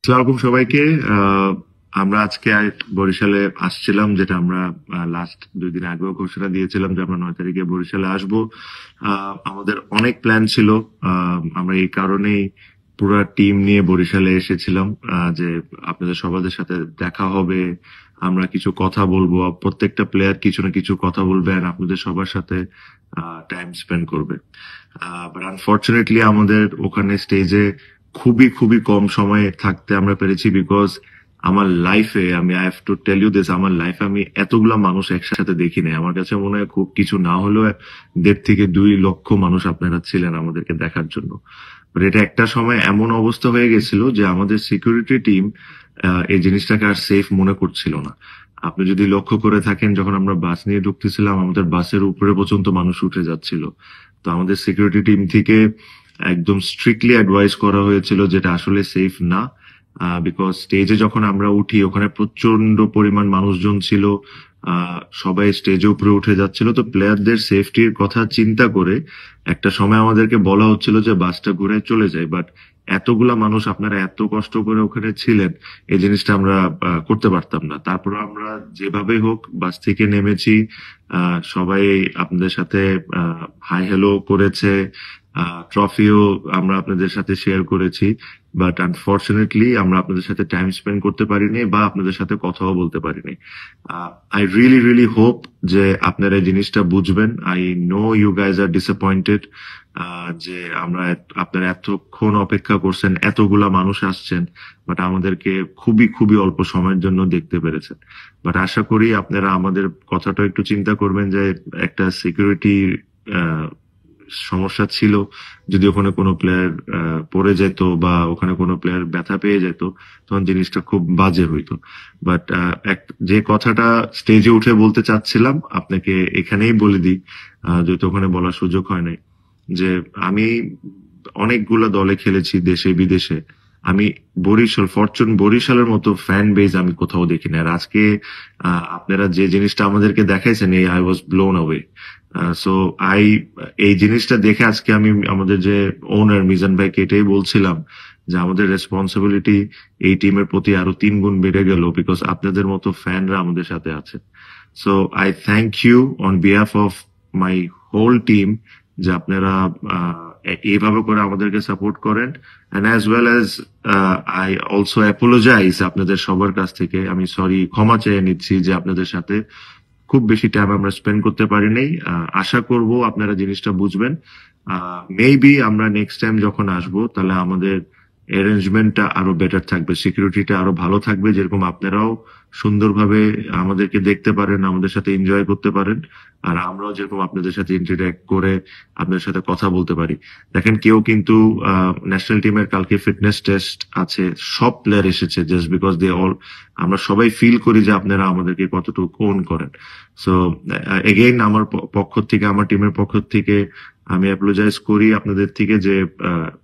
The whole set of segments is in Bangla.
আসসালামু সবাইকে। আমরা আজকে বরিশালে আসছিলাম, যেটা আমরা লাস্ট 2 দিন আগেও ঘোষণা দিয়েছিলাম যে আমরা 9 তারিখে বরিশালে আসব। আমাদের অনেক প্ল্যান ছিল। আমরা এই কারণেই পুরো টিম নিয়ে বরিশালে এসেছিলাম, যে আপনাদের সবার সাথে দেখা হবে, আমরা কিছু কথা বলবো, প্রত্যেকটা প্লেয়ার কিছু না কিছু কথা বলবে আর আপনাদের সবার সাথে টাইম স্পেন্ড করবে। বাট আনফর্চুনেটলি আমাদের ওখানে স্টেজে খুবই খুবই কম সময়ে থাকতে আমরা পেরেছি, বিকজ আমার লাইফে আমি I have to tell you this, আমার লাইফে আমি এতগুলা মানুষ একসাথে দেখি নাই। আমার কাছে মনে হয় খুব কিছু না হলেও 1.5 থেকে 2 লক্ষ মানুষ আপনারা ছিলেন আমাদেরকে দেখার জন্য। বাট এটা একটা সময় এমন অবস্থা হয়ে গেছিল যে আমাদের সিকিউরিটি টিম এই জিনিসটাকে আর সেফ মনে করছিল না। আপনি যদি লক্ষ্য করে থাকেন, যখন আমরা বাস নিয়ে ঢুকতেছিলাম আমাদের বাসের উপরে পর্যন্ত মানুষ উঠে যাচ্ছিল। তো আমাদের সিকিউরিটি টিম থেকে একদম স্ট্রিক্টলি অ্যাডভাইস করা হয়েছিল যেটা আসলে সেফ না, বিকজ স্টেজে যখন আমরা উঠি ওখানে প্রচন্ড পরিমাণ মানুষজন ছিল। সবাই স্টেজে উপরে উঠে যাচ্ছিল, তো প্লেয়ারদের সেফটির কথা চিন্তা করে একটা সময় আমাদেরকে বলা হচ্ছিল যে বাসটা ঘুরে চলে যায়। বাট এতগুলা মানুষ আপনারা এত কষ্ট করে ওখানে ছিলেন, এই জিনিসটা আমরা করতে পারতাম না। তারপর আমরা যেভাবে হোক বাস থেকে নেমেছি। সবাই আপনাদের সাথে হাই হ্যালো করেছে, ট্রফিও আমরা আপনাদের সাথে শেয়ার করেছি। বাট আনফর্চুনেটলি আমরা আপনাদের সাথে টাইম স্পেন্ড করতে পারিনি বা আপনাদের সাথে কথাও বলতে পারিনি। আই রিয়েলি রিয়েলি হোপ যে আপনারা এই জিনিসটা বুঝবেন। I know you guys are disappointed, যে আপনারা এতক্ষণ অপেক্ষা করছেন, এতগুলা মানুষ আসছেন, বাট আমাদেরকে খুবই খুবই অল্প সময়ের জন্য দেখতে পেরেছেন। বাট আশা করি আপনারা আমাদের কথাটা একটু চিন্তা করবেন, যে একটা সিকিউরিটি সমস্যা ছিল। যদি ওখানে কোনো প্লেয়ার পড়ে যেত বা ওখানে কোনো প্লেয়ার ব্যথা পেয়ে যেত, তখন জিনিসটা খুব বাজে হইতো। বাট যে কথাটা স্টেজে উঠে বলতে চাচ্ছিলাম আপনাকে এখানেই বলে দিই, যেহেতু ওখানে বলার সুযোগ হয় নাই, যে আমি অনেকগুলা দলে খেলেছি দেশে বিদেশে। আমি ফরচুন বরিশালের মতো ফ্যান বেজ আমি কোথাও দেখি না। আর আজকে আপনারা যে জিনিসটা আমাদেরকে দেখাইছেন, এই I was blown away. So এই জিনিসটা দেখে আজকে আমি আমাদের যে ওনার মিজান ভাইকে এটাই বলছিলাম যে আমাদের রেসপন্সিবিলিটি এই টিমের প্রতি আরো 3 গুণ বেড়ে গেল, বিকজ আপনাদের মতো ফ্যানরা আমাদের সাথে আছে। So I thank you on behalf of my whole team, যে আপনারা এইভাবে করে আমাদেরকে সাপোর্ট করেন। And as well as I also apologise আপনাদের সবার কাছ থেকে। আমি সরি, ক্ষমা চেয়ে নিচ্ছি যে আপনাদের সাথে খুব বেশি টাইম আমরা স্পেন্ড করতে পারিনি। আশা করব আপনারা জিনিসটা বুঝবেন। মেবি আমরা নেক্সট টাইম যখন আসবো তাহলে আমাদের অ্যারেঞ্জমেন্টটা আরো বেটার থাকবে, সিকিউরিটিটা আরো ভালো থাকবে, যেরকম আপনারাও সুন্দরভাবে আমাদেরকে দেখতে পারেন, আমাদের সাথে এনজয় করতে পারেন, আর আমরাও যেরকম আপনাদের সাথে ইন্টারঅ্যাক্ট করে আপনাদের সাথে কথা বলতে পারি। দেখেন, কেউ কিন্তু ন্যাশনাল টিমের কালকে ফিটনেস টেস্ট আছে, সব প্লেয়ার এসেছে জাস্ট বিকজ দে অল। আমরা সবাই ফিল করি যে আপনারা আমাদেরকে কতটুকু ওন করেন। সো এগেইন আমার পক্ষ থেকে, আমার টিমের পক্ষ থেকে আমি অ্যাপোলোজাইজ করি আপনাদের থেকে যে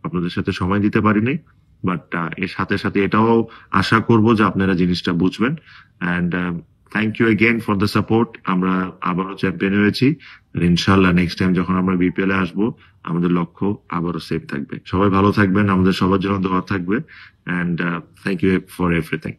আপনাদের সাথে সময় দিতে পারিনি। বাট এর সাথে সাথে এটাও আশা করব যে আপনারা জিনিসটা বুঝবেন। And thank you again for the support. আমরা আবারও চ্যাম্পিয়ন হয়েছি, আর ইনশাল্লাহ নেক্সট টাইম যখন আমরা বিপিএল এ আসবো আমাদের লক্ষ্য আবারও সেফ থাকবে। সবাই ভালো থাকবেন, আমাদের সবার জন্য দোয়া থাকবে। And thank you for everything.